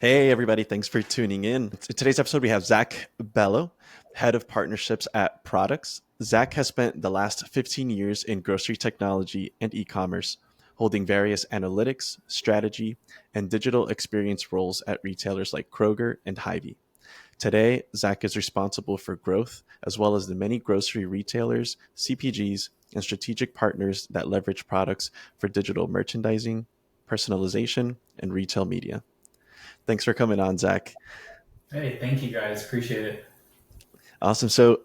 Hey, everybody. Thanks for tuning in. In today's episode, we have Zach Bello, head of partnerships at Prodx. Zach has spent the last 15 years in grocery technology and e commerce, holding various analytics, strategy, and digital experience roles at retailers like Kroger and Hy-Vee. Today, Zach is responsible for growth, as well as the many grocery retailers, CPGs, and strategic partners that leverage products for digital merchandising, personalization, and retail media. Thanks for coming on, Zach. Hey, thank you guys. Appreciate it. Awesome. So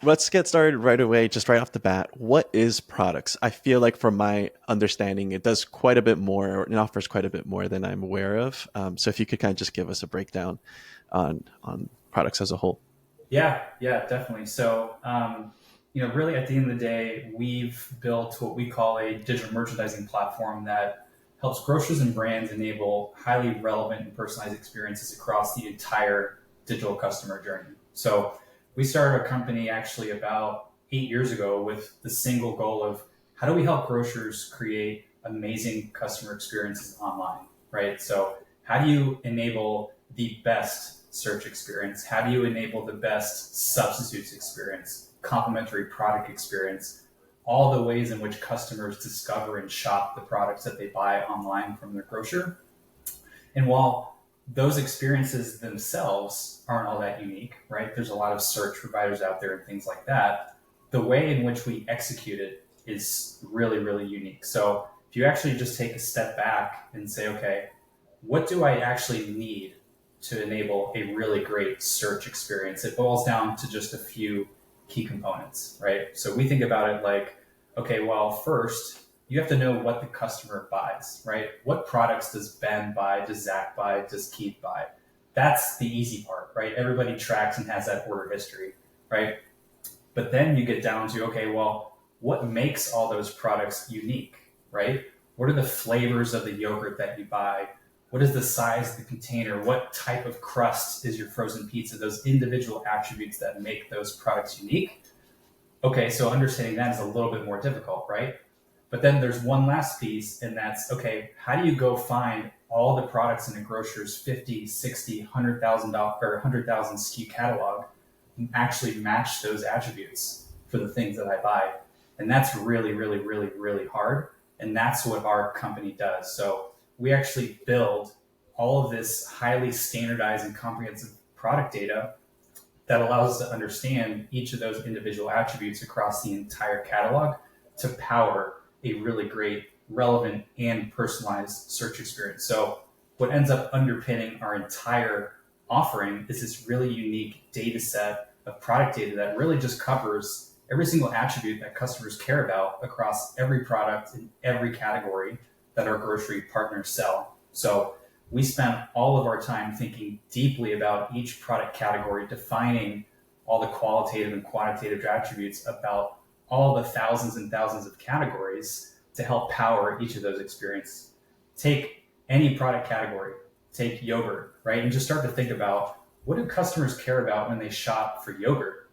let's get started right away, just right off the bat. What is products? I feel like, from my understanding, it does quite a bit more, or it offers quite a bit more than I'm aware of. So if you could kind of just give us a breakdown on products as a whole. Yeah, definitely. Really at the end of the day, we've built what we call a digital merchandising platform that helps grocers and brands enable highly relevant and personalized experiences across the entire digital customer journey. So we started our company actually about 8 years ago with the single goal of how do we help grocers create amazing customer experiences online, right? So how do you enable the best search experience? How do you enable the best substitutes experience, complementary product experience, all the ways in which customers discover and shop the products that they buy online from their grocer? And while those experiences themselves aren't all that unique, right? There's a lot of search providers out there and things like that. The way in which we execute it is really, really unique. So if you actually just take a step back and say, okay, what do I actually need to enable a really great search experience? It boils down to just a few key components, right? So we think about it like, okay, well, first, you have to know what the customer buys, right? What products does Ben buy? Does Zach buy? Does Keith buy? That's the easy part, right? Everybody tracks and has that order history, right? But then you get down to, okay, well, what makes all those products unique, right? What are the flavors of the yogurt that you buy? What is the size of the container? What type of crust is your frozen pizza? Those individual attributes that make those products unique. Okay, so understanding that is a little bit more difficult, right? But then there's one last piece, and that's okay, how do you go find all the products in a grocer's 50, 60, $100,000 or 100,000 SKU catalog and actually match those attributes for the things that I buy? And that's really, really, really, really hard. And that's what our company does. So we actually build all of this highly standardized and comprehensive product data that allows us to understand each of those individual attributes across the entire catalog to power a really great, relevant, and personalized search experience. So, what ends up underpinning our entire offering is this really unique data set of product data that really just covers every single attribute that customers care about across every product in every category that our grocery partners sell. So, we spent all of our time thinking deeply about each product category, defining all the qualitative and quantitative attributes about all the thousands and thousands of categories to help power each of those experiences. Take any product category, take yogurt, right? And just start to think about what do customers care about when they shop for yogurt?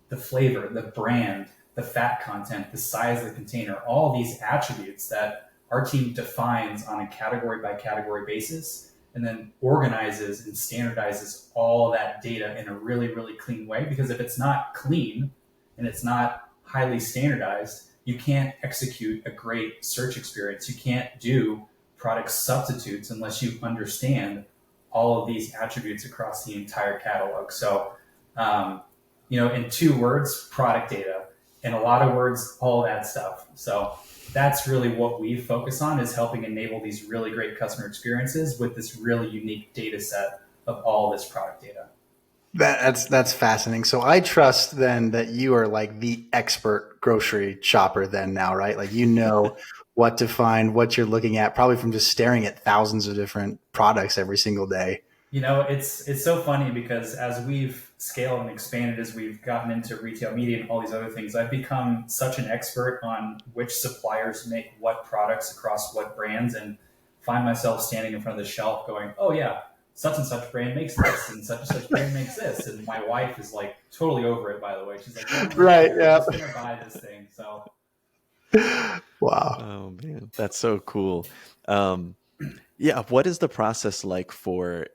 The flavor, the brand, the fat content, the size of the container, all these attributes that our team defines on a category by category basis and then organizes and standardizes all that data in a really, really clean way. Because if it's not clean and it's not highly standardized, you can't execute a great search experience. You can't do product substitutes unless you understand all of these attributes across the entire catalog. So, in 2 words, product data, in a lot of words, all that stuff. So that's really what we focus on, is helping enable these really great customer experiences with this really unique data set of all this product data. That's fascinating. So I trust then that you are like the expert grocery shopper then now, right? Like you know what to find, what you're looking at, probably from just staring at thousands of different products every single day. It's so funny because as we've scaled and expanded, as we've gotten into retail media and all these other things, I've become such an expert on which suppliers make what products across what brands, and find myself standing in front of the shelf going, oh yeah, such and such brand makes this and such brand makes this. And my wife is like totally over it, by the way. She's like, don't really Right. care. I'm Yeah. just going to buy this thing. So Wow. Oh man, that's so cool. Um, Yeah, what is the process like for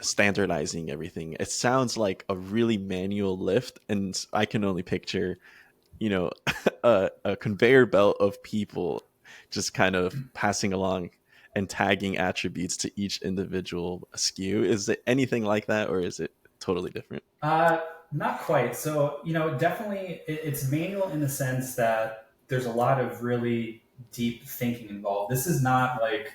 standardizing everything? It sounds like a really manual lift, and I can only picture, you know, a conveyor belt of people just kind of passing along and tagging attributes to each individual SKU. Is it anything like that, or is it totally different? Uh, Not quite. So, definitely it's manual in the sense that there's a lot of really deep thinking involved. This is not like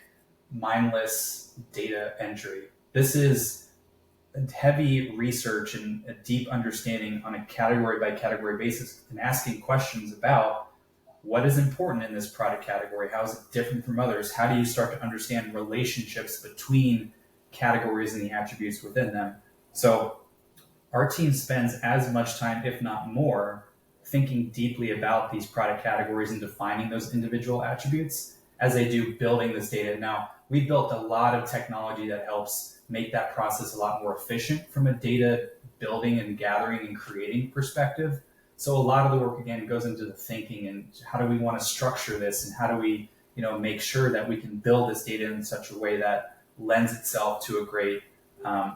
mindless data entry. This is heavy research and a deep understanding on a category by category basis and asking questions about what is important in this product category? How is it different from others? How do you start to understand relationships between categories and the attributes within them? So, our team spends as much time, if not more, thinking deeply about these product categories and defining those individual attributes as they do building this data. Now, we've built a lot of technology that helps make that process a lot more efficient from a data building and gathering and creating perspective. So a lot of the work again goes into the thinking and how do we want to structure this and how do we, make sure that we can build this data in such a way that lends itself to a great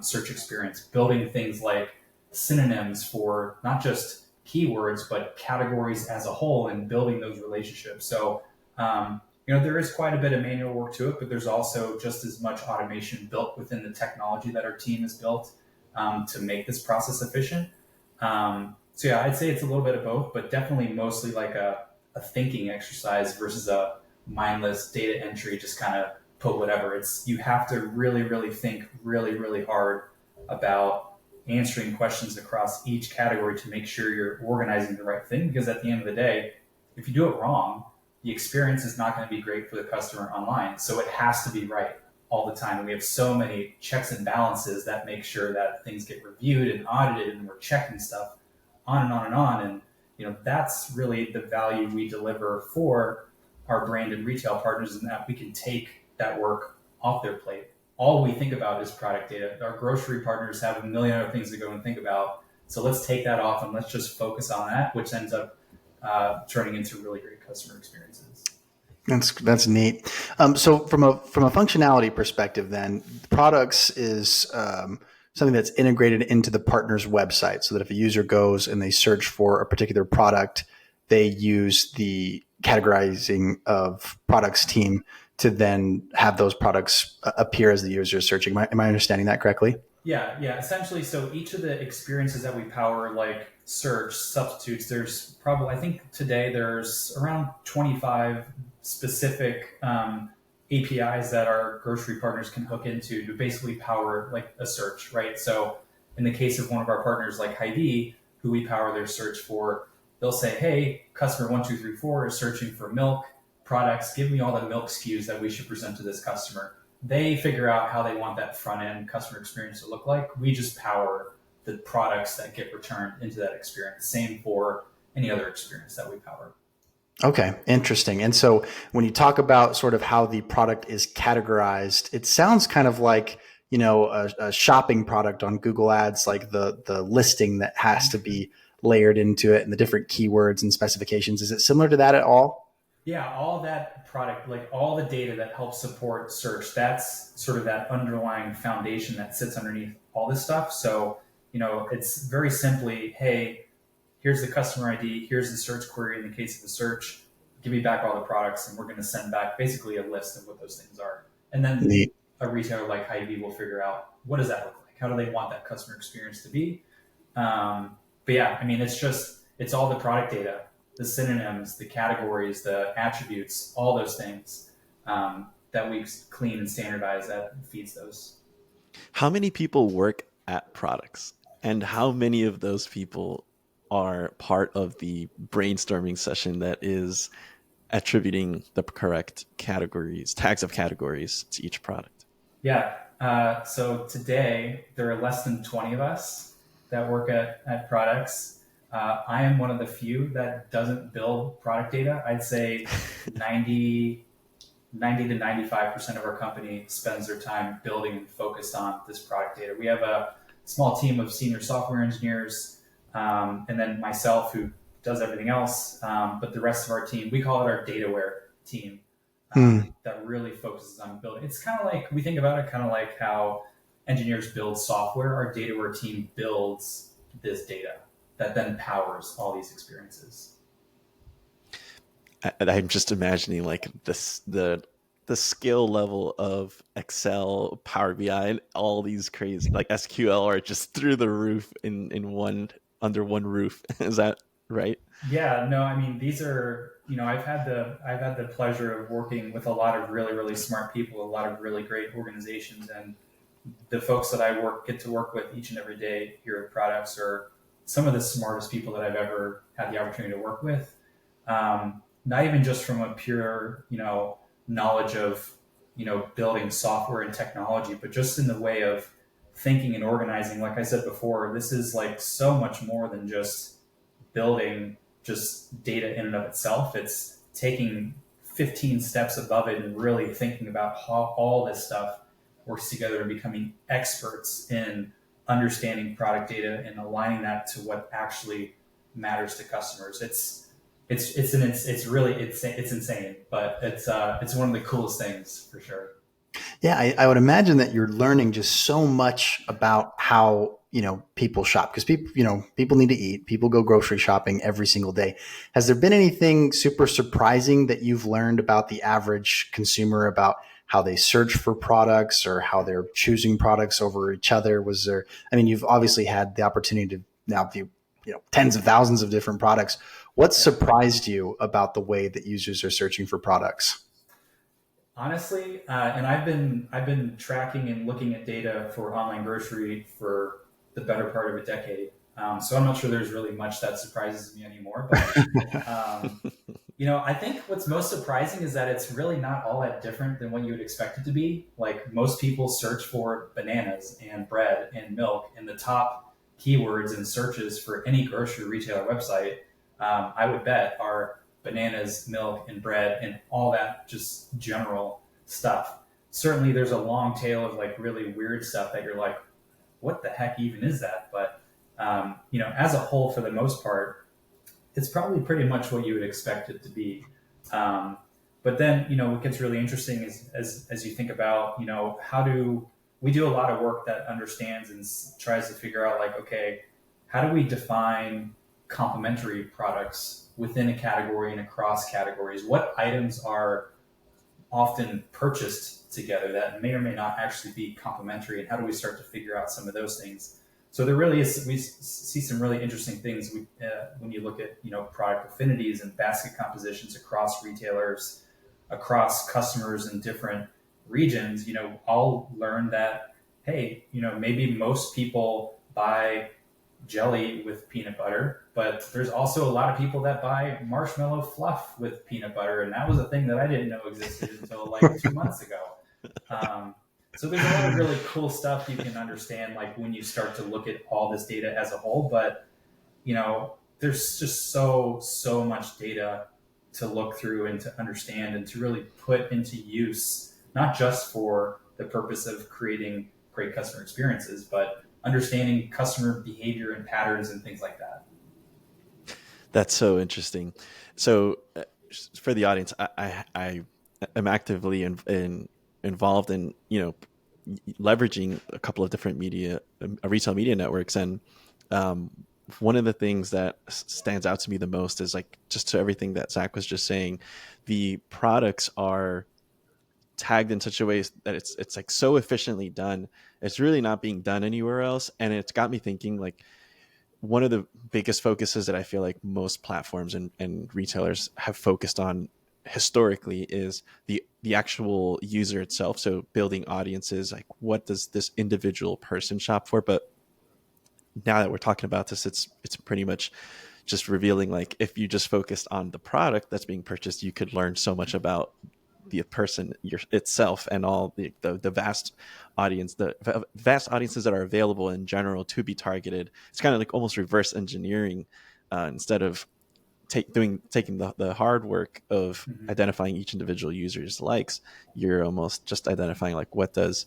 search experience. Building things like synonyms for not just keywords but categories as a whole and building those relationships. So there is quite a bit of manual work to it, but there's also just as much automation built within the technology that our team has built to make this process efficient. So yeah, I'd say it's a little bit of both, but definitely mostly like a thinking exercise versus a mindless data entry, just kind of put whatever. It's you have to really, really think really, really hard about answering questions across each category to make sure you're organizing the right thing. Because at the end of the day, if you do it wrong, the experience is not going to be great for the customer online. So it has to be right all the time. And we have so many checks and balances that make sure that things get reviewed and audited and we're checking stuff on and on and on. And that's really the value we deliver for our branded retail partners, and that we can take that work off their plate. All we think about is product data. Our grocery partners have a million other things to go and think about. So let's take that off and let's just focus on that, which ends up turning into really great customer experiences. That's neat. So from a functionality perspective, then Prodx is something that's integrated into the partner's website, so that if a user goes and they search for a particular product, they use the categorizing of Prodx team to then have those products appear as the user is searching. Am I understanding that correctly? Yeah. Essentially, so each of the experiences that we power, like search, substitutes, there's probably, I think today there's around 25 specific APIs that our grocery partners can hook into to basically power like a search, right? So in the case of one of our partners like Hy-Vee, who we power their search for, they'll say, hey, customer 1234 is searching for milk products. Give me all the milk SKUs that we should present to this customer. They figure out how they want that front end customer experience to look like. We just power the products that get returned into that experience. Same for any other experience that we power. Okay, interesting. And so when you talk about sort of how the product is categorized, it sounds kind of like, a shopping product on Google Ads, like the listing that has to be layered into it and the different keywords and specifications. Is it similar to that at all? Yeah, all that product, like all the data that helps support search, that's sort of that underlying foundation that sits underneath all this stuff. So, it's very simply, hey, here's the customer ID, here's the search query in the case of the search, give me back all the products, and we're going to send back basically a list of what those things are. And then Neat. a retailer like Hy-Vee will figure out, what does that look like? How do they want that customer experience to be? But yeah, it's all the product data, the synonyms, the categories, the attributes, all those things that we clean and standardize that feeds those. How many people work at Prodx, and how many of those people are part of the brainstorming session that is attributing the correct categories, tags of categories to each product? Yeah. So today there are less than 20 of us that work at Prodx. I am one of the few that doesn't build product data. I'd say 90 to 95% of our company spends their time building and focused on this product data. We have a small team of senior software engineers, and then myself who does everything else. But the rest of our team, we call it our dataware team. Mm. that really focuses on building. It's kind of like we think about it, kind of like how engineers build software. Our dataware team builds this data that then powers all these experiences. I'm just imagining like the skill level of Excel, Power BI, and all these crazy like SQL are just through the roof in one under one roof. Is that right? Yeah, no, I mean these are, I've had the pleasure of working with a lot of really smart people, a lot of really great organizations, and the folks that I get to work with each and every day here at Products are some of the smartest people that I've ever had the opportunity to work with. Not even just from a pure, knowledge of, building software and technology, but just in the way of thinking and organizing. Like I said before, this is like so much more than just building just data in and of itself. It's taking 15 steps above it and really thinking about how all this stuff works together and becoming experts in understanding product data and aligning that to what actually matters to customers. It's insane, but it's one of the coolest things for sure. Yeah, I would imagine that you're learning just so much about how people shop, because people need to eat. People go grocery shopping every single day. Has there been anything super surprising that you've learned about the average consumer, about how they search for products or how they're choosing products over each other? Was there? I mean, you've obviously had the opportunity to now view tens of thousands of different products. What Yeah. surprised you about the way that users are searching for products? Honestly, and I've been tracking and looking at data for online grocery for the better part of a decade. So I'm not sure there's really much that surprises me anymore. But I think what's most surprising is that it's really not all that different than what you would expect it to be. Like most people search for bananas and bread and milk, and the top keywords and searches for any grocery retailer website, I would bet, are bananas, milk, and bread, and all that just general stuff. Certainly, there's a long tail of like really weird stuff that you're like, what the heck even is that? But as a whole, for the most part, it's probably pretty much what you would expect it to be. Um, but then, what gets really interesting is as you think about, how do we do a lot of work that understands and tries to figure out like, okay, how do we define complementary products within a category and across categories? What items are often purchased together that may or may not actually be complementary, and how do we start to figure out some of those things? So there really is. We see some really interesting things when you look at product affinities and basket compositions across retailers, across customers in different regions. I'll learn that, hey, maybe most people buy jelly with peanut butter, but there's also a lot of people that buy marshmallow fluff with peanut butter, and that was a thing that I didn't know existed until like 2 months ago. Um, so there's a lot of really cool stuff you can understand, like when you start to look at all this data as a whole. But there's just so much data to look through and to understand and to really put into use, not just for the purpose of creating great customer experiences, but understanding customer behavior and patterns and things like that. That's so interesting. So, for the audience, I am actively involved in leveraging a couple of different retail media networks, and um, one of the things that stands out to me the most is like just to everything that Zach was just saying, the products are tagged in such a way that it's like so efficiently done. It's really not being done anywhere else, and it's got me thinking like one of the biggest focuses that I feel like most platforms and retailers have focused on historically is the actual user itself. So building audiences, like what does this individual person shop for? But now that we're talking about this, it's pretty much just revealing like if you just focused on the product that's being purchased, you could learn so much about the person itself and all the vast audience, the vast audiences that are available in general to be targeted. It's kind of like almost reverse engineering, instead of taking the hard work of Mm-hmm. identifying each individual user's likes. You're almost just identifying like what does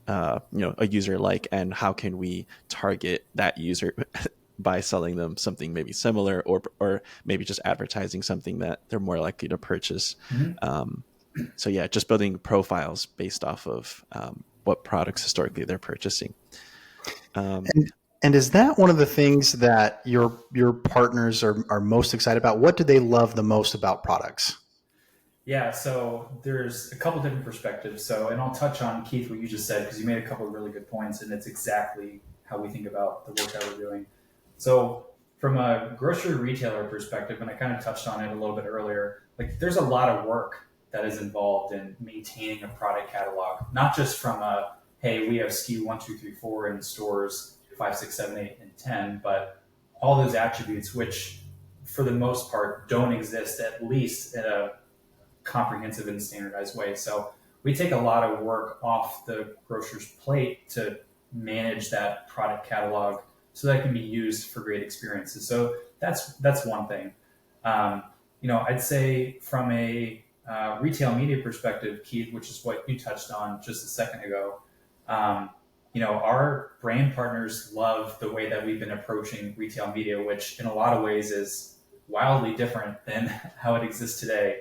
a user like, and how can we target that user by selling them something maybe similar, or maybe just advertising something that they're more likely to purchase. Mm-hmm. So yeah, just building profiles based off of what products historically they're purchasing. Um, And is that one of the things that your partners are most excited about? What do they love the most about Prodx? Yeah, so there's a couple different perspectives. So, and I'll touch on Keith what you just said because you made a couple of really good points, and it's exactly how we think about the work that we're doing. So, from a grocery retailer perspective, and I kind of touched on it a little bit earlier, like there's a lot of work that is involved in maintaining a product catalog, not just from a hey, we have SKU 1, 2, 3, 4 in stores 5, 6, 7, 8, and 10, but all those attributes which for the most part don't exist at least in a comprehensive and standardized way. So we take a lot of work off the grocer's plate to manage that product catalog so that it can be used for great experiences. So that's one thing. Um, I'd say from a retail media perspective, Keith, which is what you touched on just a second ago, um, our brand partners love the way that we've been approaching retail media, which in a lot of ways is wildly different than how it exists today,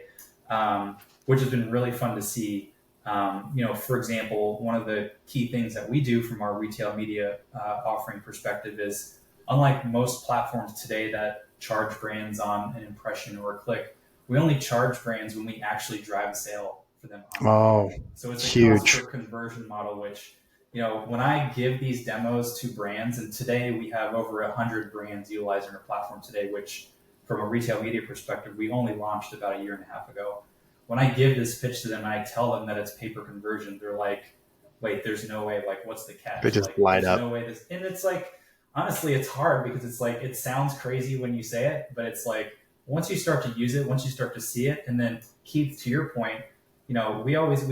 which has been really fun to see. For example, one of the key things that we do from our retail media offering perspective is, unlike most platforms today that charge brands on an impression or a click, we only charge brands when we actually drive a sale for them online. Oh, So it's a cost per huge. conversion model, which, when I give these demos to brands, and today we have over 100 brands utilizing our platform today, which from a retail media perspective, we only launched about a year and a half ago. When I give this pitch to them and I tell them that it's pay per conversion, they're like, wait, there's no way. Like, what's the They catch? just Like, light there's up. no way this. And it's like, honestly, it's hard because it's like, it sounds crazy when you say it, but it's like, once you start to use it, once you start to see it, and then Keith, to your point, we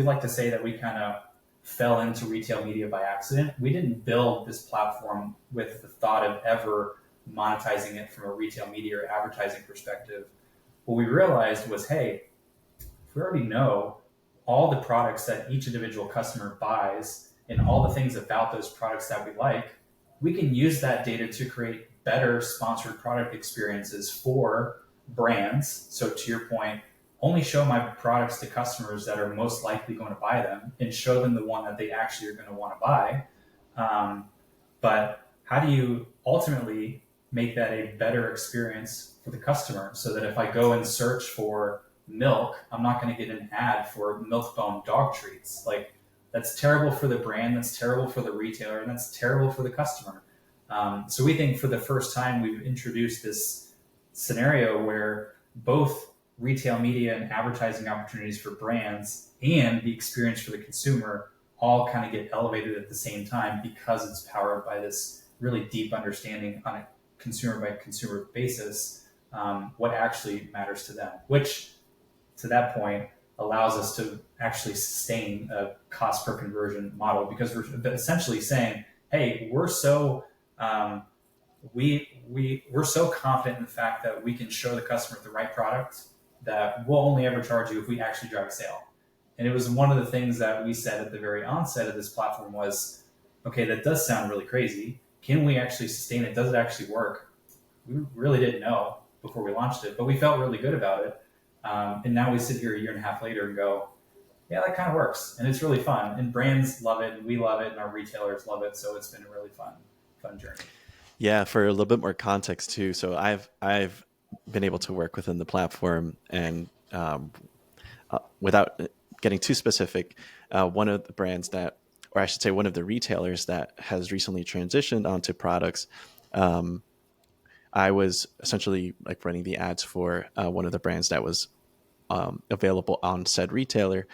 like to say that we kind of fell into retail media by accident. We didn't build this platform with the thought of ever monetizing it from a retail media or advertising perspective. What we realized was, hey, if we already know all the products that each individual customer buys and all the things about those products that we like, we can use that data to create better sponsored product experiences for brands. So, to your point, only show my products to customers that are most likely going to buy them and show them the one that they actually are going to want to buy. But how do you ultimately make that a better experience for the customer so that if I go and search for milk, I'm not going to get an ad for Milk-Bone dog treats? Like, that's terrible for the brand, that's terrible for the retailer, and that's terrible for the customer. So we think for the first time we've introduced this scenario where both retail media and advertising opportunities for brands and the experience for the consumer all kind of get elevated at the same time because it's powered by this really deep understanding on a consumer by consumer basis, what actually matters to them, which to that point allows us to actually sustain a cost per conversion model because we're essentially saying, hey, um, we're so confident in the fact that we can show the customer the right product that we'll only ever charge you if we actually drive a sale. And it was one of the things that we said at the very onset of this platform was, okay, that does sound really crazy. Can we actually sustain it? Does it actually work? We really didn't know before we launched it, but we felt really good about it. And now we sit here a year and a half later and go, yeah, that kind of works. And it's really fun. And brands love it, and we love it, and our retailers love it. So it's been a really fun journey. yeah, for a little bit more context too. So I've been able to work within the platform, and without getting too specific, one of the brands that, or I should say, one of the retailers that has recently transitioned onto Prodx. Um, I was essentially like running the ads for one of the brands that was available on said retailer,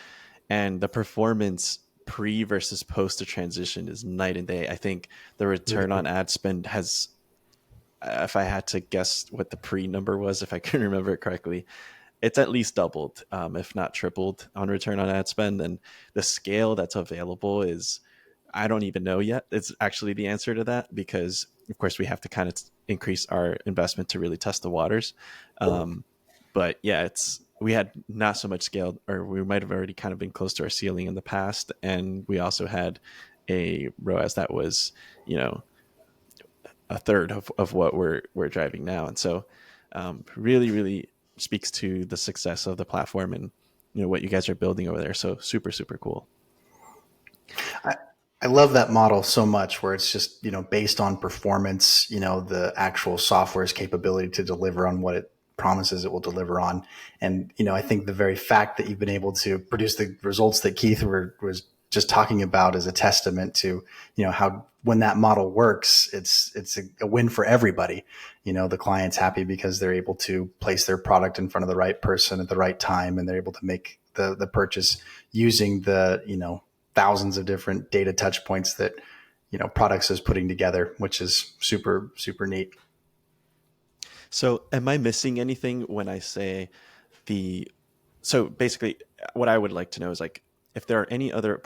and the performance pre versus post the transition is night and day. I think the return Really? on ad spend has, if I had to guess what the pre number was, if I can remember it correctly, it's at least doubled, if not tripled on return on ad spend. And the scale that's available is, I don't even know yet. It's actually the answer to that because, of course, we have to kind of increase our investment to really test the waters. Um, but yeah, we had not so much scale, or we might have already kind of been close to our ceiling in the past, and we also had a ROAS that was, you know, a third of what we're driving now, and so really speaks to the success of the platform and what you guys are building over there. So super, super cool. I, I love that model so much where it's just, based on performance, the actual software's capability to deliver on what it promises it will deliver on. And, I think the very fact that you've been able to produce the results that Keith was just talking about is a testament to, how when that model works, it's a win for everybody. The client's happy because they're able to place their product in front of the right person at the right time, and they're able to make the purchase using the, thousands of different data touch points that Prodx is putting together, which is super, super neat. So am I missing anything when I say the so basically what I would like to know is like if there are any other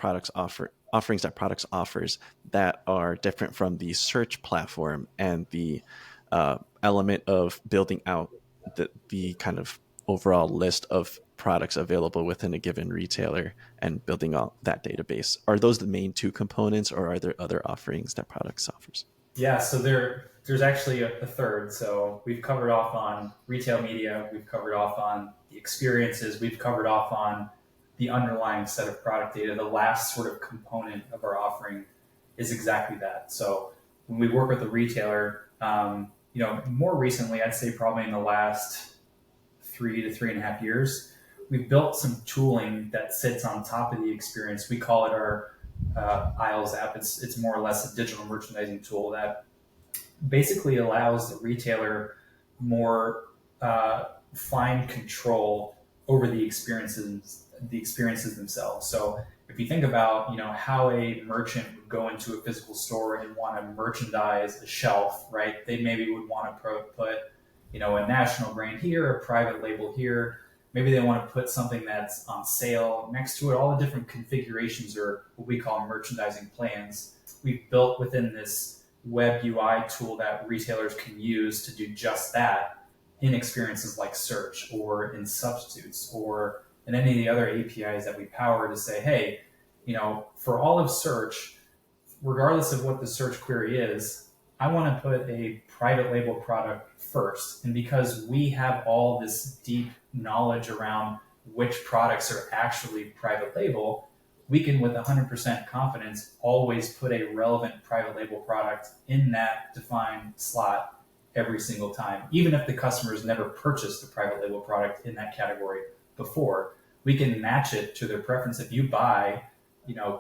offerings that Prodx offers that are different from the search platform and the element of building out the kind of overall list of products available within a given retailer and building out that database. Are those the main two components, or are there other offerings that Prodx offers? Yeah, so there's actually a third. So we've covered off on retail media, we've covered off on the experiences, we've covered off on the underlying set of product data. The last sort of component of our offering is exactly that. So when we work with a retailer, more recently, I'd say probably in the last 3 to 3.5 years, we've built some tooling that sits on top of the experience. We call it our Aisles app. It's more or less a digital merchandising tool that basically allows the retailer more fine control over the experiences themselves. So if you think about how a merchant would go into a physical store and want to merchandise a shelf, right? They maybe would want to put a national brand here, a private label here. Maybe they want to put something that's on sale next to it. All the different configurations are what we call merchandising plans. We've built within this web UI tool that retailers can use to do just that in experiences like search or in substitutes or in any of the other APIs that we power to say, hey, for all of search, regardless of what the search query is, I want to put a private label product first. And because we have all this deep knowledge around which products are actually private label, we can, with 100% confidence, always put a relevant private label product in that defined slot every single time. Even if the customer's never purchased a private label product in that category before, we can match it to their preference. If you buy,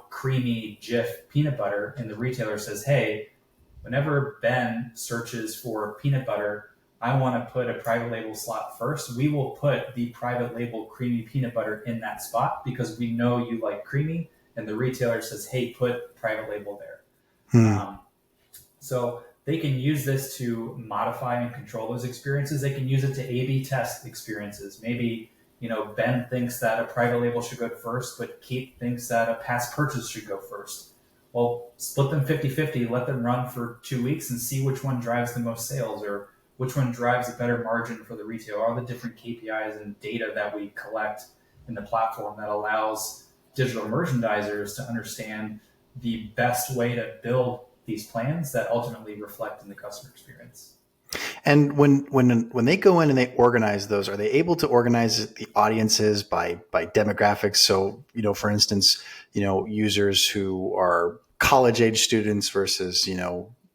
creamy Jif peanut butter and the retailer says, hey, whenever Ben searches for peanut butter, I want to put a private label slot first. We will put the private label creamy peanut butter in that spot because we know you like creamy, and the retailer says, hey, put private label there. So they can use this to modify and control those experiences. They can use it to A/B test experiences. Maybe, Ben thinks that a private label should go first, but Keith thinks that a past purchase should go first. Well, split them 50-50, let them run for 2 weeks and see which one drives the most sales or which one drives a better margin for the retailer. All the different KPIs and data that we collect in the platform that allows digital merchandisers to understand the best way to build these plans that ultimately reflect in the customer experience. And when they go in and they organize those, are they able to organize the audiences by demographics? So, for instance, users who are college age students versus,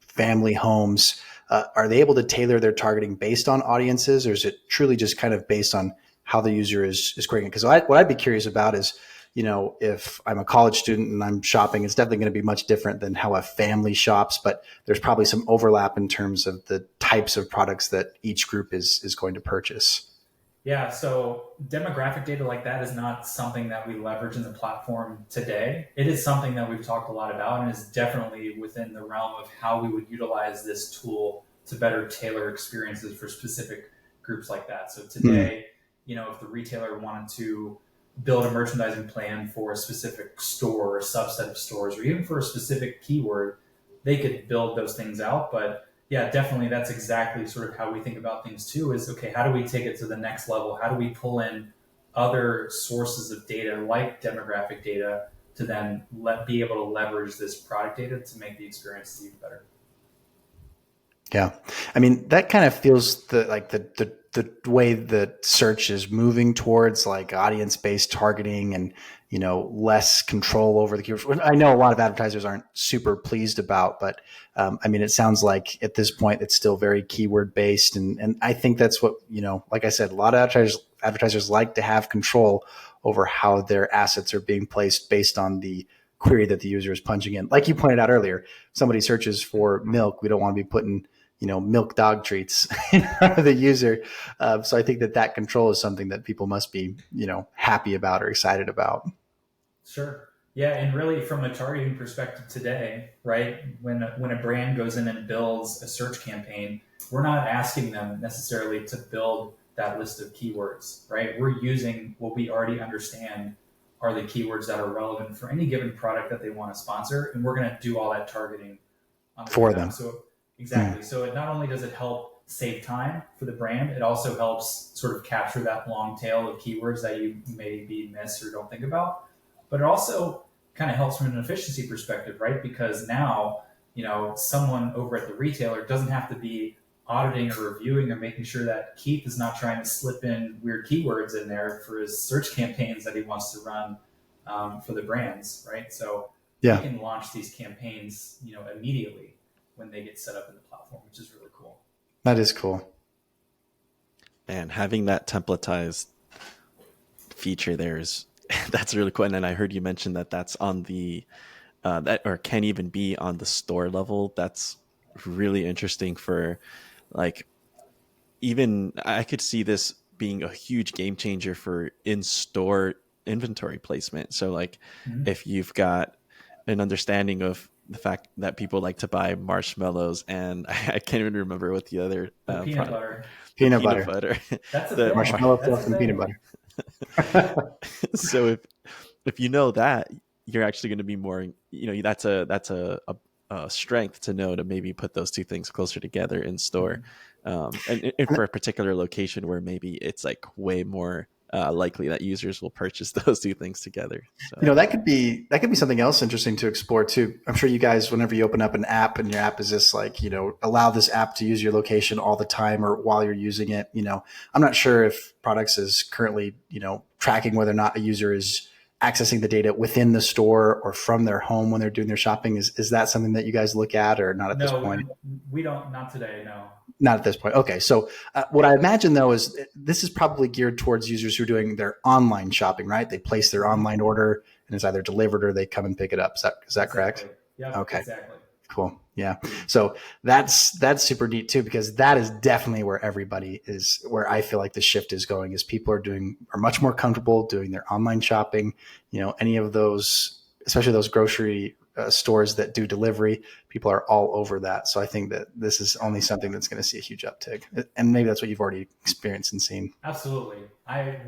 family homes, are they able to tailor their targeting based on audiences, or is it truly just kind of based on how the user is creating it? Because what I'd be curious about is, if I'm a college student and I'm shopping, it's definitely going to be much different than how a family shops, but there's probably some overlap in terms of the types of products that each group is going to purchase. Yeah, so demographic data like that is not something that we leverage in the platform today. It is something that we've talked a lot about and is definitely within the realm of how we would utilize this tool to better tailor experiences for specific groups like that. So today, if the retailer wanted to build a merchandising plan for a specific store or a subset of stores, or even for a specific keyword, they could build those things out. But yeah, definitely that's exactly sort of how we think about things too, is okay, how do we take it to the next level? How do we pull in other sources of data like demographic data to then be able to leverage this product data to make the experience even better? Yeah. I mean, that kind of feels the way that search is moving towards like audience based targeting and less control over the keywords. I know a lot of advertisers aren't super pleased about, but I mean, it sounds like at this point it's still very keyword based, and I think that's what like I said, a lot of advertisers like to have control over how their assets are being placed based on the query that the user is punching in. Like you pointed out earlier, if somebody searches for milk, we don't want to be putting milk dog treats in front of the user. So I think that control is something that people must be, happy about or excited about. Sure. Yeah, and really from a targeting perspective today, right? When a brand goes in and builds a search campaign, we're not asking them necessarily to build that list of keywords, right? We're using what we already understand are the keywords that are relevant for any given product that they want to sponsor, and we're going to do all that targeting for For them. them. So Mm. exactly. So it not only does it help save time for the brand, it also helps sort of capture that long tail of keywords that you maybe miss or don't think about. But it also kind of helps from an efficiency perspective, right? Because now, someone over at the retailer doesn't have to be auditing or reviewing or making sure that Keith is not trying to slip in weird keywords in there for his search campaigns that he wants to run for the brands, right? So we Yeah, can launch these campaigns, immediately when they get set up in the platform, which is really cool. that is cool. And having that templatized feature there is that's really cool. And then I heard you mention that that's on the that or can even be on the store level. That's really interesting for like even I could see this being a huge game changer for in-store inventory placement. So like Mm-hmm. if you've got an understanding of the fact that people like to buy marshmallows and I can't even remember what the other The peanut product, butter. the Peanut peanut butter, butter, That's a the thing. marshmallow That's fluff, a and peanut thing. butter. so if you know that, you're actually going to be more, that's a strength to know to maybe put those two things closer together in store, Mhm. and for a particular location where maybe it's like way more likely that users will purchase those two things together. So That could be something else interesting to explore too. I'm sure you guys, whenever you open up an app and your app is just like, allow this app to use your location all the time or while you're using it. I'm not sure if Products is currently, tracking whether or not a user is accessing the data within the store or from their home when they're doing their shopping. Is that something that you guys look at or not at this No, point? we don't. Not today. No. Not at this point. Okay. So, what I imagine though is this is probably geared towards users who are doing their online shopping, right? They place their Mhm. online order and it's either delivered or they come and pick it up. Is that correct? Exactly. Yep. Okay. Exactly. Cool. Yeah. So that's super neat too, because that is definitely where everybody is, where I feel like the shift is going is people are much more comfortable doing their online shopping. Any of those, especially those grocery stores that do delivery, people are all over that. So I think that this is only something that's going to see a huge uptick. And maybe that's what you've already experienced and seen. Absolutely.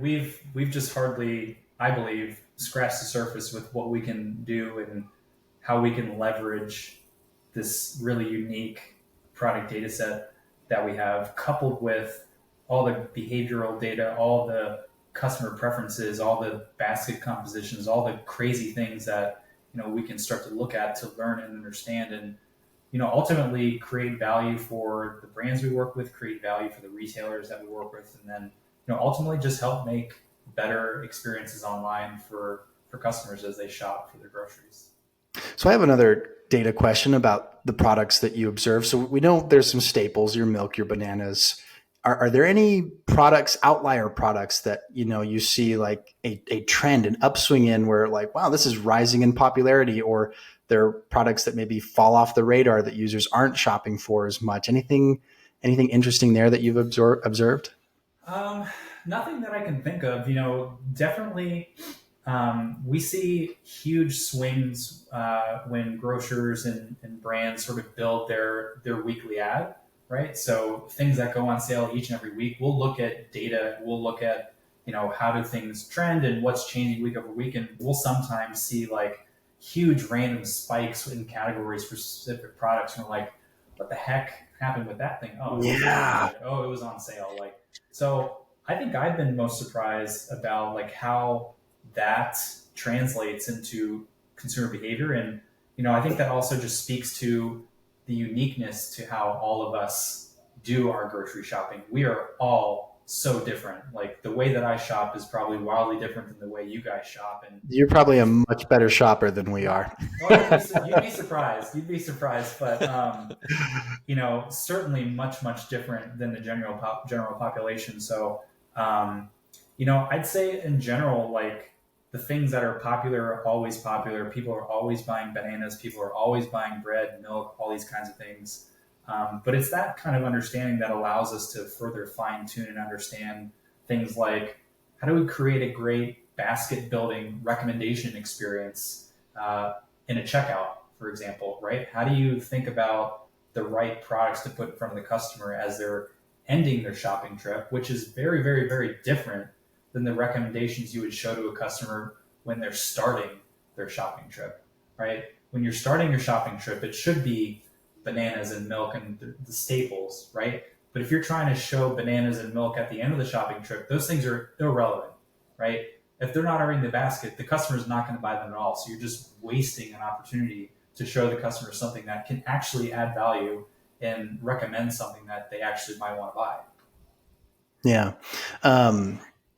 We've just hardly, I believe, scratched the surface with what we can do and how we can leverage this really unique product data set that we have, coupled with all the behavioral data, all the customer preferences, all the basket compositions, all the crazy things that we can start to look at to learn and understand, and ultimately create value for the brands we work with, create value for the retailers that we work with, and then ultimately just help make better experiences online for customers as they shop for their groceries. So I have another data question about the products that you observe. So we know there's some staples, your milk, your bananas. Are there any products, outlier products that you see like a trend, an upswing in where like, wow, this is rising in popularity, or there are products that maybe fall off the radar that users aren't shopping for as much? Anything interesting there that you've observed? Um, Nothing that I can think of. Definitely, we see huge swings when grocers and brands sort of build their weekly ad, right? So things that go on sale each and every week, we'll look at data. We'll look at how do things trend and what's changing week over week, and we'll sometimes see like huge random spikes in categories for specific products. And we're like, what the heck happened with that thing? Oh, it was really Yeah. good. Oh, it was on sale. Like so. I think I've been most surprised about like how that translates into consumer behavior, and I think that also just speaks to the uniqueness to how all of us do our grocery shopping. We are all so different. Like the way that I shop is probably wildly different than the way you guys shop. And You're probably a if much better shopper than we are. oh, you'd be surprised. You'd be surprised, but certainly much different than the general population. So, um, I'd say in general, like the things that are popular are always popular. People are always buying bananas. People are always buying bread, milk, all these kinds of things. But it's that kind of understanding that allows us to further fine tune and understand things like how do we create a great basket building recommendation experience in a checkout, for example, right? How do you think about the right products to put in front of the customer as they're ending their shopping trip, which is very, very, very different than the recommendations you would show to a customer when they're starting their shopping trip, right? When you're starting your shopping trip, it should be bananas and milk and the staples, right? But if you're trying to show bananas and milk at the end of the shopping trip, those things are irrelevant, right? If they're not already in the basket, the customer is not going to buy them at all. So you're just wasting an opportunity to show the customer something that can actually add value and recommend something that they actually might want to buy. Yeah.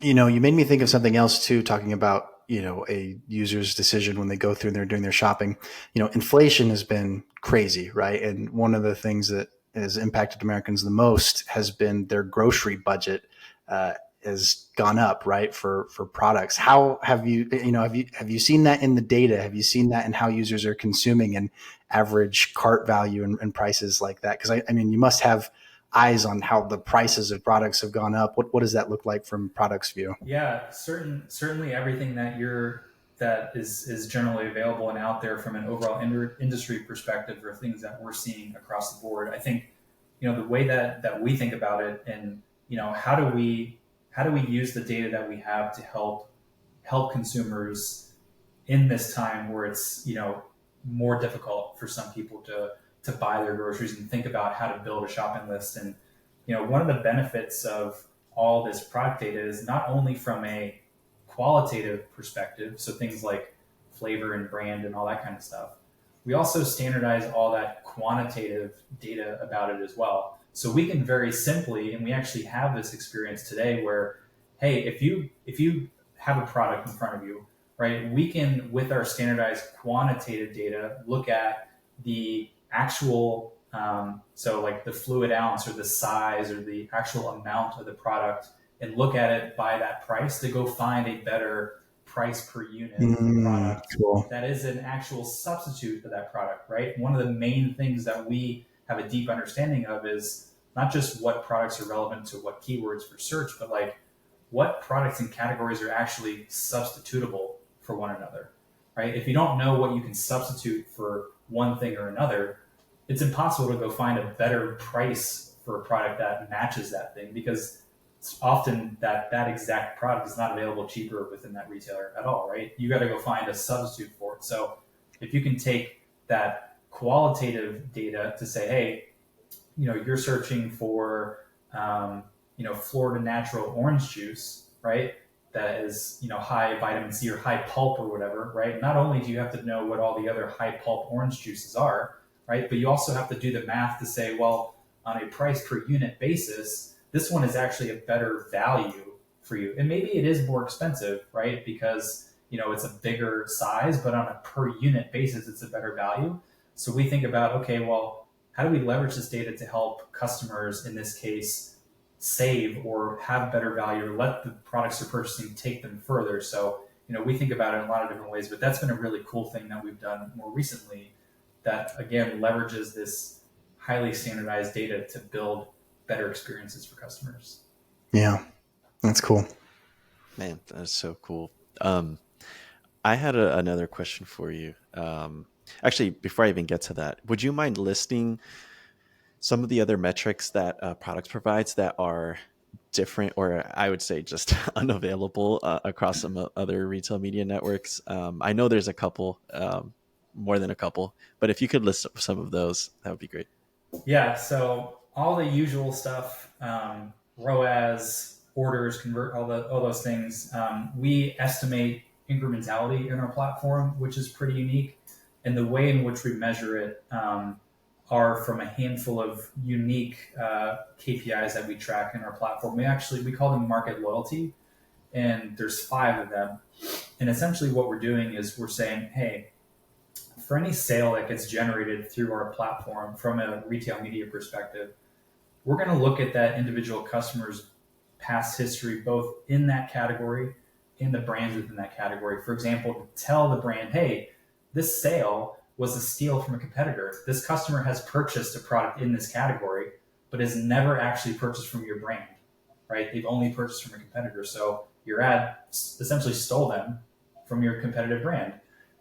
You made me think of something else too, talking about, a user's decision when they go through and they're doing their shopping. Inflation has been crazy, right? And one of the things that has impacted Americans the most has been their grocery budget has gone up, right? For products. How have you seen that in the data? Have you seen that in how users are consuming and average cart value and prices like that? Because I mean, you must have eyes on how the prices of products have gone up. What does that look like from Prodx view? Yeah, certainly everything that is generally available and out there from an overall industry perspective are things that we're seeing across the board. I think the way that we think about it, and how do we use the data that we have to help consumers in this time where it's more difficult for some people to buy their groceries and think about how to build a shopping list. And one of the benefits of all this product data is not only from a qualitative perspective, so things like flavor and brand and all that kind of stuff. We also standardize all that quantitative data about it as well. So we can very simply, and we actually have this experience today where, hey, if you have a product in front of you, right, we can, with our standardized quantitative data, look at the actual, so like the fluid ounce or the size or the actual amount of the product, and look at it by that price to go find a better price per unit product Cool. that is an actual substitute for that product, right? One of the main things that we have a deep understanding of is not just what products are relevant to what keywords for search, but like what products and categories are actually substitutable for one another, right? If you don't know what you can substitute for one thing or another, it's impossible to go find a better price for a product that matches that thing, because it's often that exact product is not available cheaper within that retailer at all, right? You got to go find a substitute for it. So if you can take that qualitative data to say, hey, you're searching for, Florida natural orange juice, right? That is, high vitamin C or high pulp or whatever, right? Not only do you have to know what all the other high pulp orange juices are, right? But you also have to do the math to say, well, on a price per unit basis, this one is actually a better value for you. And maybe it is more expensive, right? Because, it's a bigger size, but on a per unit basis, it's a better value. So we think about, okay, well, how do we leverage this data to help customers in this case save or have better value, or let the products they're purchasing take them further? So, we think about it in a lot of different ways, but that's been a really cool thing that we've done more recently that, again, leverages this highly standardized data to build better experiences for customers. Yeah, that's cool. Man, that's so cool. I had another question for you. Actually, before I even get to that, would you mind listing some of the other metrics that Prodx provides that are different, or I would say just unavailable across some other retail media networks? I know there's a couple, more than a couple, but if you could list some of those, that would be great. Yeah, so all the usual stuff, ROAS, orders, convert, all those things. We estimate incrementality in our platform, which is pretty unique. And the way in which we measure it are from a handful of unique KPIs that we track in our platform. We call them market loyalty, and there's five of them. And essentially, what we're doing is we're saying, hey, for any sale that gets generated through our platform from a retail media perspective, we're going to look at that individual customer's past history, both in that category and the brands within that category. For example, to tell the brand, hey, this sale was a steal from a competitor. This customer has purchased a product in this category, but has never actually purchased from your brand, right? They've only purchased from a competitor. So your ad essentially stole them from your competitive brand.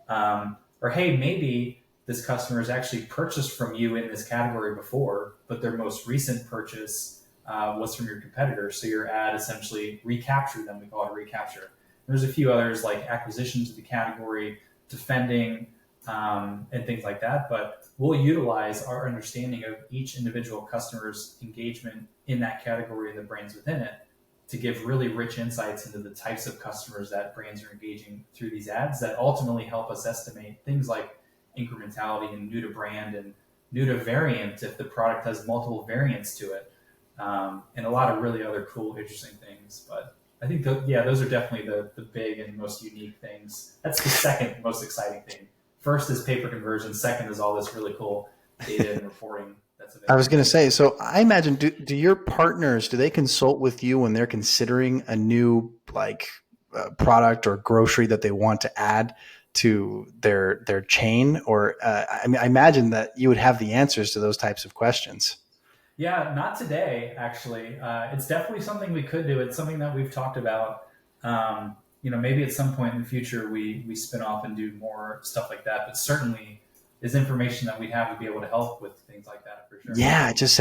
Or hey, maybe this customer has actually purchased from you in this category before, but their most recent purchase was from your competitor. So your ad essentially recaptured them. We call it a recapture. There's a few others like acquisition to the category, defending, and things like that. But we'll utilize our understanding of each individual customer's engagement in that category and the brands within it to give really rich insights into the types of customers that brands are engaging through these ads that ultimately help us estimate things like incrementality and new to brand and new to variant if the product has multiple variants to it, and a lot of really other cool, interesting things. But I think, those are definitely the big and most unique things. That's the second most exciting thing. First is paper conversion. Second is all this really cool data and reporting that's I was available. going to say, so I imagine, do your partners, do they consult with you when they're considering a new like product or grocery that they want to add to their chain? Or I mean, I imagine that you would have the answers to those types of questions. Yeah, not today, actually. It's definitely something we could do. It's something that we've talked about. Maybe at some point in the future we spin off and do more stuff like that. But certainly, is information that we have to be able to help with things like that for sure. Yeah, it just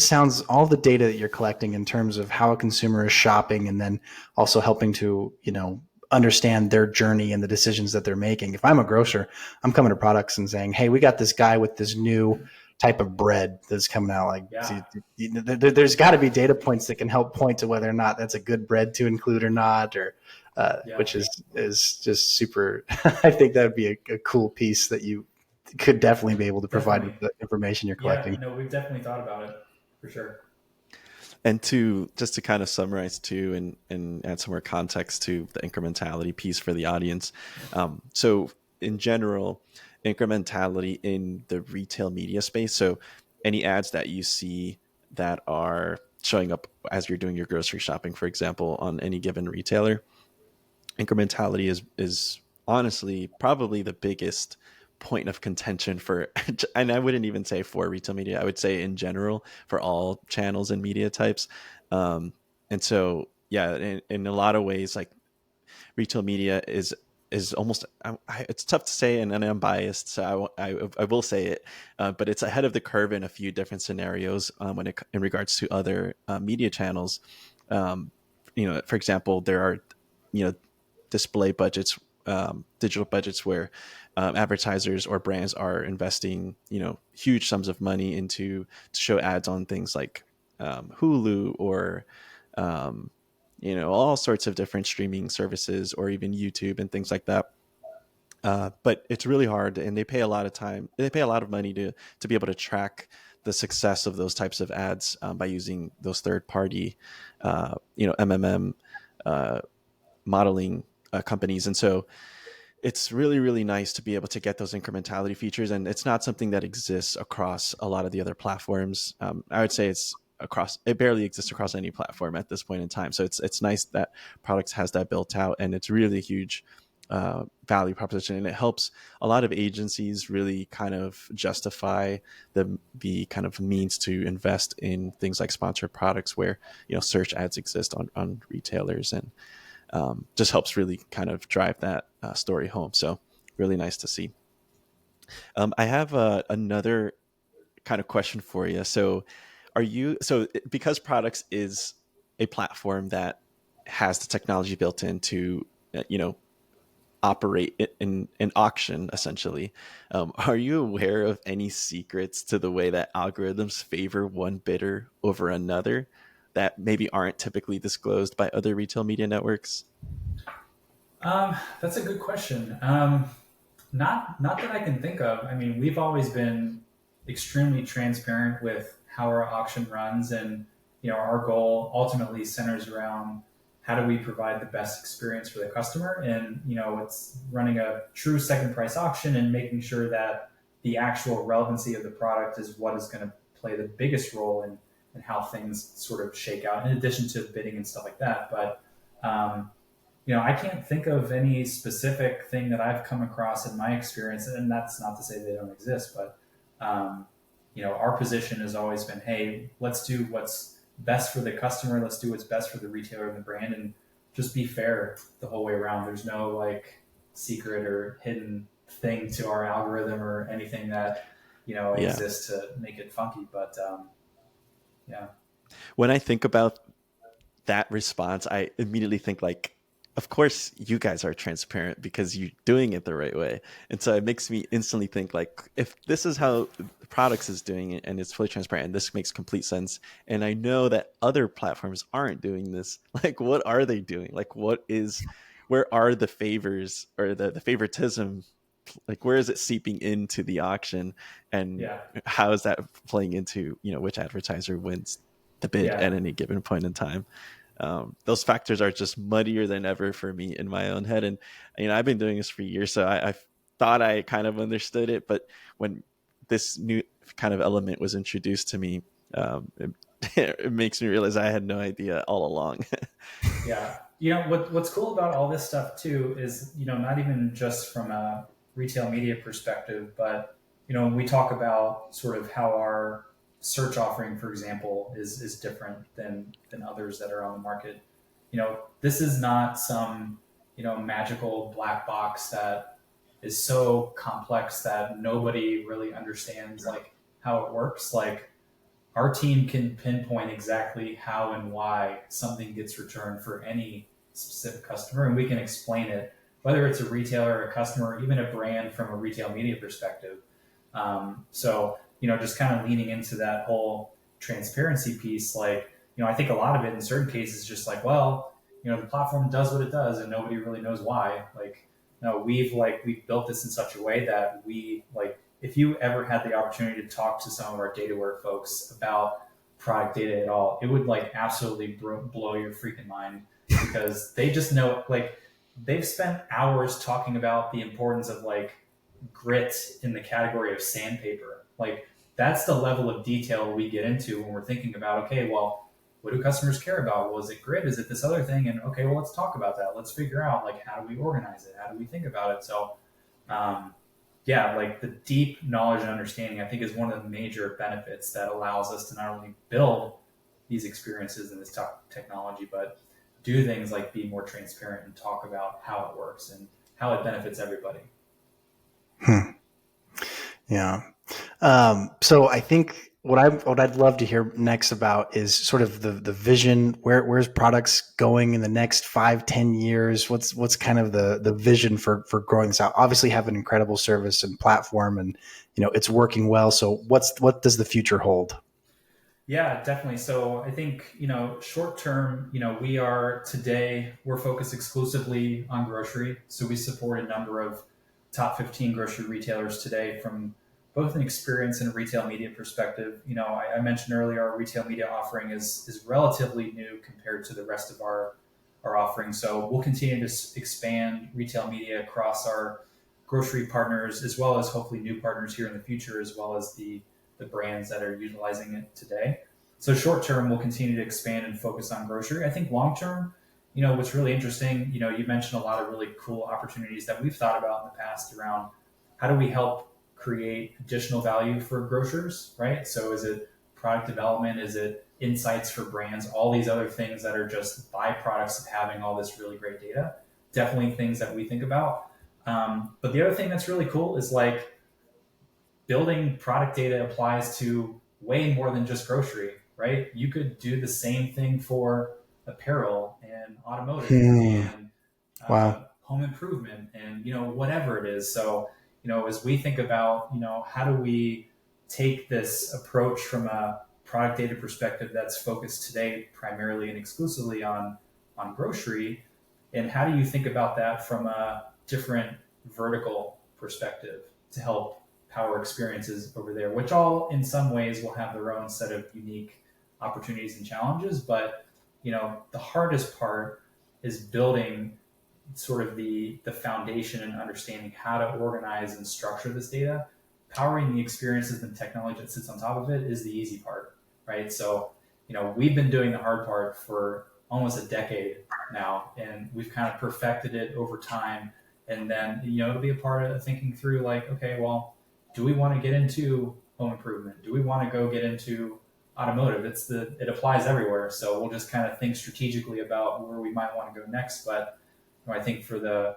sounds all the data that you're collecting in terms of how a consumer is shopping and then also helping to, understand their journey and the decisions that they're making. If I'm a grocer, I'm coming to products and saying, "Hey, we got this guy with this new type of bread that's coming out. Like, Yeah, there's got to be data points that can help point to whether or not that's a good bread to include or not, or yeah, which is just super. I think that would be a cool piece that you could definitely be able to provide with definitely. the information you're Yeah, collecting. no, we've definitely thought about it for sure. And to just to kind of summarize too, and add some more context to the incrementality piece for the audience. So in general, incrementality in the retail media space. So any ads that you see that are showing up as you're doing your grocery shopping, for example, on any given retailer, incrementality is honestly probably the biggest point of contention for, and I wouldn't even say for retail media, I would say in general for all channels and media types. And so yeah, in a lot of ways, like retail media is almost, it's tough to say, and I'm biased, so I will say it, but it's ahead of the curve in a few different scenarios, in regards to other media channels. um, for example, there are, you know display budgets, digital budgets, where advertisers or brands are investing, huge sums of money into to show ads on things like Hulu, or um, all sorts of different streaming services, or even YouTube and things like that. But it's really hard, and they pay a lot of time. They pay a lot of money to be able to track the success of those types of ads, by using those third party, MMM uh, modeling companies. And so it's really, really nice to be able to get those incrementality features. And it's not something that exists across a lot of the other platforms. I would say it barely exists across any platform at this point in time. So it's nice that Products has that built out, and it's really a huge value proposition, and it helps a lot of agencies really kind of justify the kind of means to invest in things like sponsored products, where search ads exist on retailers, and just helps really kind of drive that story home. So really nice to see. I have another kind of question for you. So because Products is a platform that has the technology built in to operate in an auction, essentially, are you aware of any secrets to the way that algorithms favor one bidder over another that maybe aren't typically disclosed by other retail media networks? That's a good question. Not that I can think of. I mean, we've always been extremely transparent with how our auction runs, and our goal ultimately centers around how do we provide the best experience for the customer. And it's running a true second price auction and making sure that the actual relevancy of the product is what is going to play the biggest role in how things sort of shake out, in addition to bidding and stuff like that. But um, I can't think of any specific thing that I've come across in my experience, and that's not to say they don't exist, but um, our position has always been, hey, let's do what's best for the customer, let's do what's best for the retailer and the brand, and just be fair the whole way around. There's no like secret or hidden thing to our algorithm or anything that Yeah. exists to make it funky. But yeah, When I think about that response, I immediately think like, of course you guys are transparent because you're doing it the right way. And so it makes me instantly think like, if this is how Products is doing it and it's fully transparent and this makes complete sense, and I know that other platforms aren't doing this, like what are they doing? Like where are the favors or the favoritism, like where is it seeping into the auction, and yeah, how is that playing into which advertiser wins the bid yeah, at any given point in time? Those factors are just muddier than ever for me in my own head. And I've been doing this for years, so I thought I kind of understood it, but when this new kind of element was introduced to me, it, it makes me realize I had no idea all along. yeah. What's cool about all this stuff too is not even just from a retail media perspective, but when we talk about sort of how our search offering, for example, is different than others that are on the market. This is not some magical black box that is so complex that nobody really understands like how it works. Like our team can pinpoint exactly how and why something gets returned for any specific customer, and we can explain it, whether it's a retailer, a customer, or even a brand from a retail media perspective. So, just kind of leaning into that whole transparency piece, like, I think a lot of it in certain cases is just like, well, the platform does what it does and nobody really knows why. Like, no, we've built this in such a way that we like, if you ever had the opportunity to talk to some of our data work folks about product data at all, it would like absolutely blow your freaking mind, because they just know, like, they've spent hours talking about the importance of like grit in the category of sandpaper. Like that's the level of detail we get into when we're thinking about, okay, well, what do customers care about? Well, is it grit? Is it this other thing? And okay, well, let's talk about that. Let's figure out like how do we organize it? How do we think about it? So um, yeah, like the deep knowledge and understanding, I think, is one of the major benefits that allows us to not only build these experiences and this technology, but do things like be more transparent and talk about how it works and how it benefits everybody. Hmm. Yeah. So I think what I'd love to hear next about is sort of the vision. Where's Products going in the next 5-10 years? What's kind of the vision for growing this out? Obviously, have an incredible service and platform, and it's working well. So what does the future hold? Yeah, definitely. So I think, short term, we are today, we're focused exclusively on grocery. So we support a number of top 15 grocery retailers today from both an experience and a retail media perspective. I mentioned earlier our retail media offering is relatively new compared to the rest of our offering. So we'll continue to expand retail media across our grocery partners, as well as hopefully new partners here in the future, as well as the brands that are utilizing it today. So short term, we'll continue to expand and focus on grocery. I think long term, what's really interesting, you mentioned a lot of really cool opportunities that we've thought about in the past around how do we help create additional value for grocers, right? So is it product development? Is it insights for brands? All these other things that are just byproducts of having all this really great data. Definitely things that we think about. But the other thing that's really cool is like building product data applies to way more than just grocery, right? You could do the same thing for apparel and automotive Hmm. and Wow. home improvement and whatever it is. So as we think about how do we take this approach from a product data perspective that's focused today primarily and exclusively on grocery, and how do you think about that from a different vertical perspective to help power experiences over there, which all in some ways will have their own set of unique opportunities and challenges. But the hardest part is building sort of the foundation and understanding how to organize and structure this data. Powering the experiences and technology that sits on top of it is the easy part, right? So, we've been doing the hard part for almost a decade now, and we've kind of perfected it over time. And then, it'll be a part of thinking through like, okay, well, do we want to get into home improvement? Do we want to go get into automotive? It applies everywhere. So we'll just kind of think strategically about where we might want to go next. But I think for the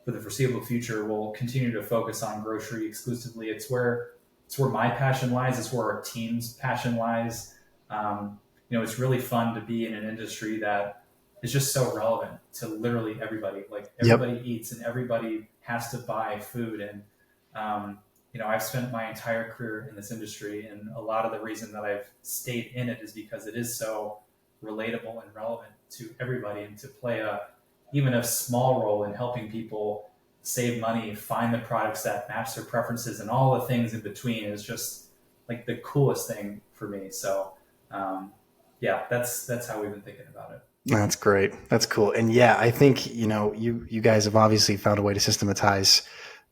foreseeable future, we'll continue to focus on grocery exclusively. It's where my passion lies. It's where our team's passion lies. It's really fun to be in an industry that is just so relevant to literally everybody. Like everybody eats and everybody has to buy food. And, I've spent my entire career in this industry, and a lot of the reason that I've stayed in it is because it is so relatable and relevant to everybody, and to play even a small role in helping people save money, find the products that match their preferences, and all the things in between is just like the coolest thing for me. So, that's how we've been thinking about it. That's great. That's cool. And yeah, I think, you guys have obviously found a way to systematize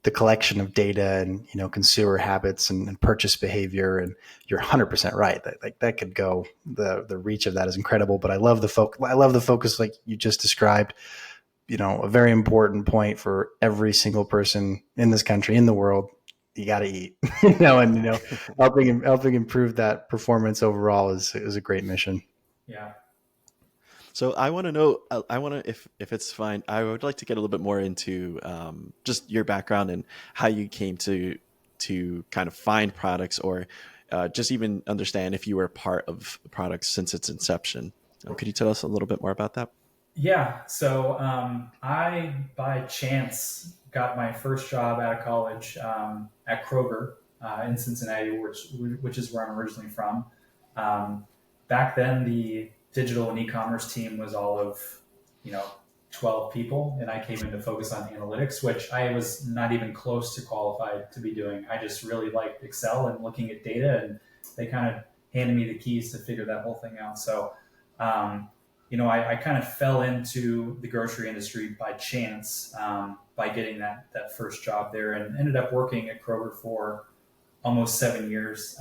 the collection of data and, consumer habits and purchase behavior. And you're 100% right. That could go, the reach of that is incredible, but I love the focus like you just described. A very important point for every single person in this country, in the world. You got to eat, helping improve that performance overall is a great mission. Yeah. So I want to know, if it's fine, I would like to get a little bit more into just your background and how you came to kind of find Prodx, or just even understand if you were part of Prodx since its inception. Could you tell us a little bit more about that? Yeah. So I, by chance, got my first job out of college at Kroger in Cincinnati, which is where I'm originally from. Back then, the digital and e-commerce team was all of 12 people, and I came in to focus on analytics, which I was not even close to qualified to be doing. I just really liked Excel and looking at data, and they kind of handed me the keys to figure that whole thing out. So I kind of fell into the grocery industry by chance, by getting that first job there, and ended up working at Kroger for almost 7 years.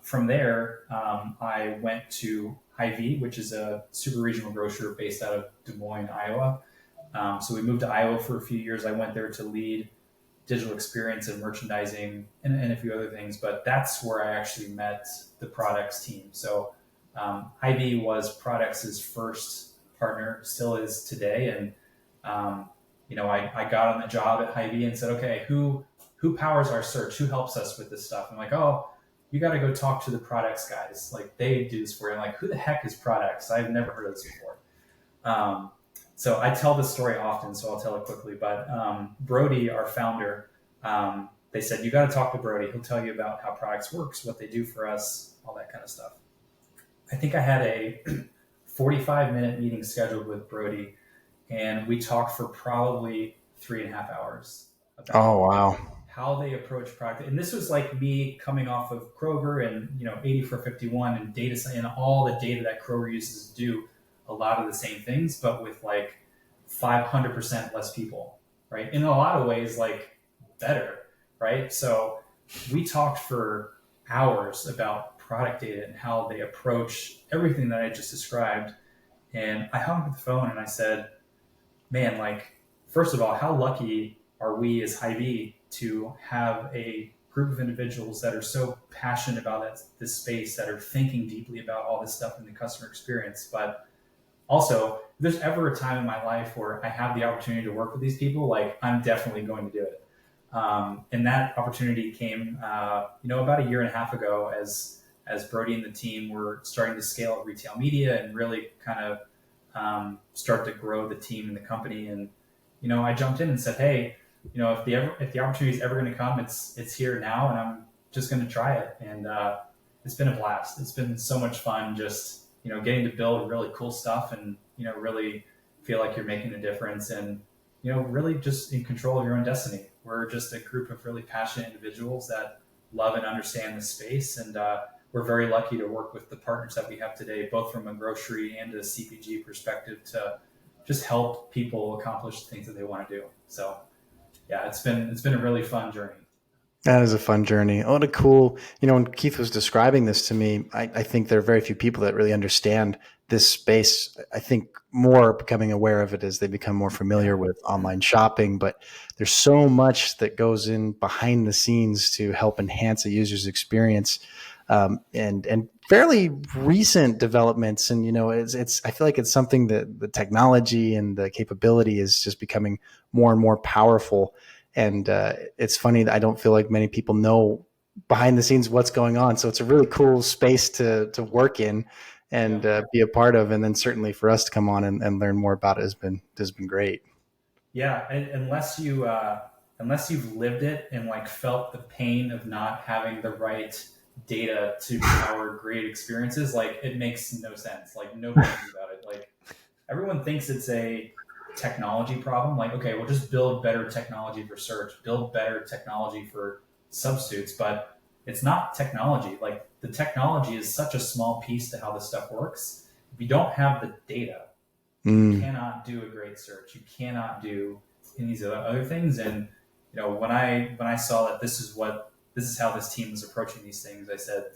From there, I went to Hy-Vee, which is a super regional grocer based out of Des Moines, Iowa. So we moved to Iowa for a few years. I went there to lead digital experience and merchandising and a few other things, but that's where I actually met the Prodx team. So Hy-Vee was Prodx's first partner, still is today. And, I got on the job at Hy-Vee and said, okay, who powers our search? Who helps us with this stuff? I'm like, oh, you got to go talk to the Prodx guys. Like, they do this for you. I'm like, who the heck is Prodx? I've never heard of this before. So I tell this story often, so I'll tell it quickly. But Brody, our founder, they said, you got to talk to Brody. He'll tell you about how Prodx works, what they do for us, all that kind of stuff. I think I had a 45-minute meeting scheduled with Brody, and we talked for probably 3.5 hours about how they approach product. And this was like me coming off of Kroger and 80 for 51 and data and all the data that Kroger uses to do a lot of the same things, but with like 500% less people, right? In a lot of ways, like better, right? So we talked for hours about product data and how they approach everything that I just described. And I hung up the phone and I said, man, like, first of all, how lucky are we as Hy-Vee to have a group of individuals that are so passionate about this space, that are thinking deeply about all this stuff in the customer experience. But also, if there's ever a time in my life where I have the opportunity to work with these people, like, I'm definitely going to do it. And that opportunity came, about 1.5 years ago, as Brody and the team were starting to scale up retail media and really kind of start to grow the team and the company. And I jumped in and said, hey, if the opportunity is ever going to come, it's here now, and I'm just going to try it. And it's been a blast. It's been so much fun, just getting to build really cool stuff, and really feel like you're making a difference, and really just in control of your own destiny. We're just a group of really passionate individuals that love and understand the space. And we're very lucky to work with the partners that we have today, both from a grocery and a CPG perspective, to just help people accomplish the things that they want to do. So yeah, it's been a really fun journey. That is a fun journey. Oh, what a cool, when Keith was describing this to me, I think there are very few people that really understand this space. I think more are becoming aware of it as they become more familiar Yeah, with online shopping, but there's so much that goes in behind the scenes to help enhance a user's experience. And fairly recent developments. And, it's, I feel like it's something that the technology and the capability is just becoming more and more powerful. And it's funny that I don't feel like many people know behind the scenes what's going on. So it's a really cool space to work in and yeah. be a part of. And then certainly for us to come on and learn more about it has been great. Yeah, unless you've lived it and like felt the pain of not having the right data to power great experiences, like it makes no sense. Like nobody thinks about it. Like everyone thinks it's a technology problem. Like, okay, we'll just build better technology for search, build better technology for substitutes, but it's not technology. Like the technology is such a small piece to how this stuff works. If you don't have the data, you Mm. cannot do a great search. You cannot do any of these other things. And when I saw that this is how this team was approaching these things, I said,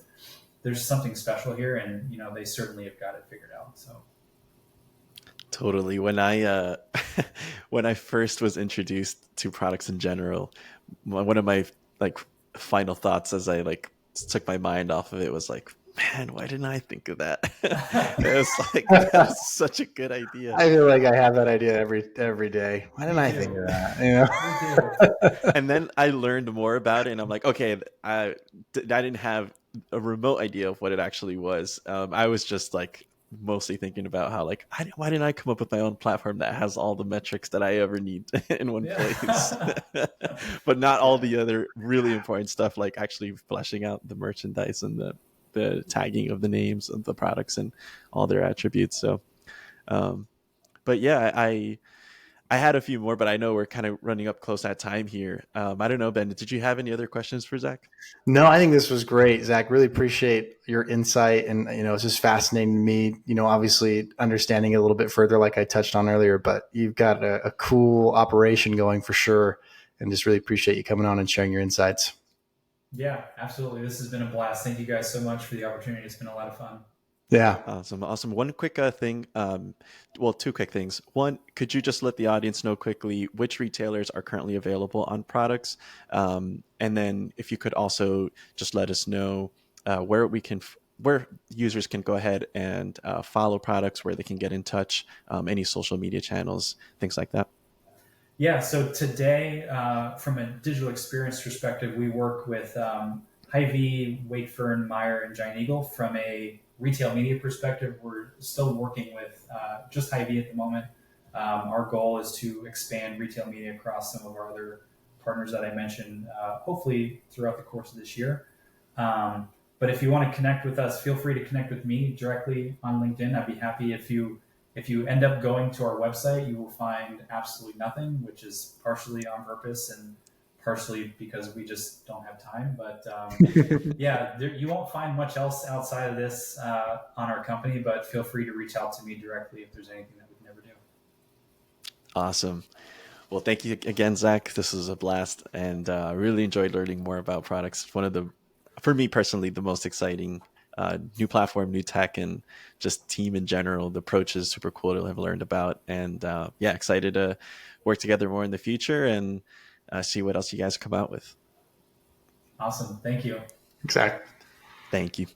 "There's something special here," and they certainly have got it figured out. So Totally. When I when I first was introduced to products in general, one of my like final thoughts as I like took my mind off of it was like, man, why didn't I think of that? It was like that is such a good idea. I feel like I have that idea every day. Why didn't me I think too. of that? Me too. And then I learned more about it, and I'm like, okay, I didn't have a remote idea of what it actually was. I was just like mostly thinking about how like why didn't I come up with my own platform that has all the metrics that I ever need in one place, Yeah. but not all Yeah. the other really important stuff like actually fleshing out the merchandise and the tagging of the names of the products and all their attributes. So, um, but yeah, I had a few more, but I know we're kind of running up close at time here. I don't know, Ben, did you have any other questions for Zach? No, I think this was great, Zach. Really appreciate your insight, and it's just fascinating to me. Obviously understanding it a little bit further, like I touched on earlier. But you've got a cool operation going for sure, and just really appreciate you coming on and sharing your insights. Yeah, absolutely. This has been a blast. Thank you guys so much for the opportunity. It's been a lot of fun. Yeah. Awesome, awesome. One quick thing, well, two quick things. One, could you just let the audience know quickly which retailers are currently available on products? And then if you could also just let us know where users can go ahead and follow products, where they can get in touch, any social media channels, things like that. Yeah, so today, from a digital experience perspective, we work with Hy-Vee, Wakefern, Meyer, and Giant Eagle. From a retail media perspective, we're still working with just Hy-Vee at the moment. Our goal is to expand retail media across some of our other partners that I mentioned, hopefully throughout the course of this year. But if you want to connect with us, feel free to connect with me directly on LinkedIn. I'd be happy if you end up going to our website, you will find absolutely nothing, which is partially on purpose and partially because we just don't have time. But yeah, you won't find much else outside of this on our company, but feel free to reach out to me directly if there's anything that we can ever do. Awesome. Well, thank you again, Zach. This was a blast, and I really enjoyed learning more about products. It's one of for me personally, the most exciting new platform, new tech, and just team in general. The approach is super cool to have learned about, and yeah, excited to work together more in the future and see what else you guys come out with. Awesome. Thank you. Exactly. Thank you.